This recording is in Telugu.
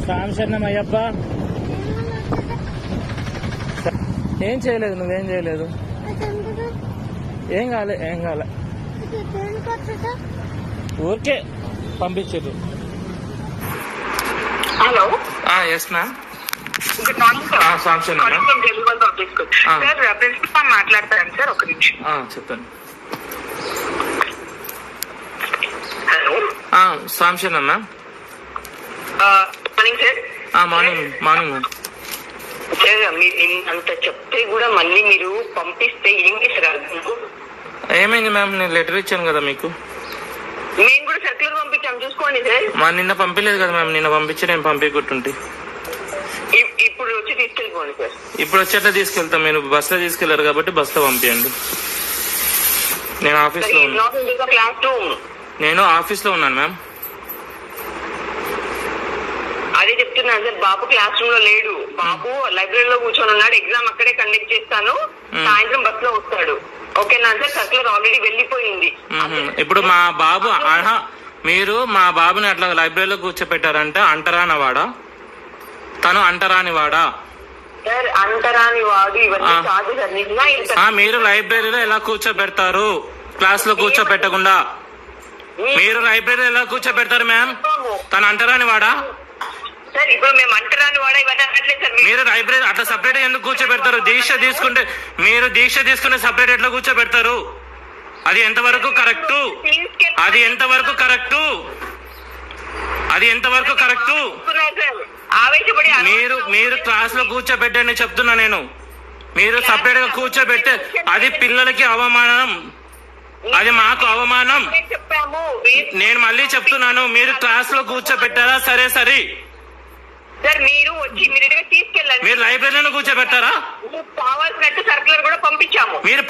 సాంశరణం అయ్యప్ప. ఏం చేయలేదు, నువ్వేం చేయలేదు. ఏం కాలే, ఏం కాలే, ఊరికే పంపించారు. Hello, yes ma'am. Good morning sir. సాంశరణం సార్, ప్రిన్సిపల్ మాట్లాడతాను సార్, ఒక నిమిషం. చెప్పండి. హలో, సాంశరణం ma'am. Morning sir. Morning morning ma'am. Sir, మీరు అంత చెప్తే కూడా మళ్ళీ మీరు పంపిస్తే ఏం చేస్తారు? ఏమైంది మ్యామ్? నేను లెటర్ ఇచ్చాను కదా మీకు. మేము కూడా సర్క్యులర్ పంపించాం, చూసుకోండి సార్. నిన్న పంపించలేదు కదా మ్యామ్. నిన్న పంపించి నేను పంపించుకుంటుంటే ఇప్పుడు వచ్చి తీసుకెళ్ళిపోండి సార్. ఇప్పుడు వచ్చేట్లా తీసుకెళ్తాం. మీరు బస్సులో తీసుకెళ్లారు కాబట్టి బస్సులో పంపించండి. నేను ఆఫీస్ లో ఉన్నాను. క్లాస్ రూమ్ నేను ఆఫీస్ లో ఉన్నాను మ్యామ్. అదే చెప్తున్నాను సార్, బాబు క్లాస్ రూమ్ లో లేడు. బాబు లైబ్రరీలో కూర్చొని ఉన్నాడు. ఎగ్జామ్ అక్కడే కండక్ట్ చేస్తాను, సాయంత్రం బస్ లో వస్తాడు. ఓకేనా సార్? సర్కులర్ ఆల్రెడీ వెళ్ళిపోయింది. ఇప్పుడు మా బాబు మీరు మా బాబుని అట్లా లైబ్రరీలో కూర్చోపెట్టారంటే అంటరాని వాడా? తను అంటరాని వాడా? సార్, అంటరాని వాడు ఇవన్నీ కాదు సార్. నిజంగా మీరు లైబ్రరీలో ఎలా కూర్చోబెడతారు? క్లాస్ లో కూర్చోబెట్టకుండా మీరు లైబ్రరీలో ఎలా కూర్చోబెడతారు మ్యామ్? తను అంటరాని వాడా? సార్, ఇప్పుడు మేము అంటరాని వాడా ఇవన్నీ అనట్లేదు సార్. మీరు లైబ్రరీ అట్లా సపరేట్ ఎందుకు కూర్చోబెడతారు? దీక్ష తీసుకుంటే మీరు దీక్ష తీసుకుంటే సపరేట్ ఎట్లా కూర్చోబెడతారు? అది ఎంతవరకు కరెక్టు? అది ఎంతవరకు కరెక్టు? అది ఎంతవరకు కరెక్టు? మీరు క్లాస్ లో కూర్చోబెట్టండి చెప్తున్నా నేను. మీరు సపరేట్ గా కూర్చోబెట్టే అది పిల్లలకి అవమానం, అది మాకు అవమానం. నేను మళ్ళీ చెప్తున్నాను, మీరు క్లాస్ లో కూర్చోబెట్టారా? సరే సరే సార్, మీరు వచ్చి ఇమీడియట్ గా తీసుకెళ్ళండి. మీరు లైబ్రరీలో కూర్చోబెట్టారా? కావాల్సినట్టు సర్కులర్ కూడా పంపించాము. మీరు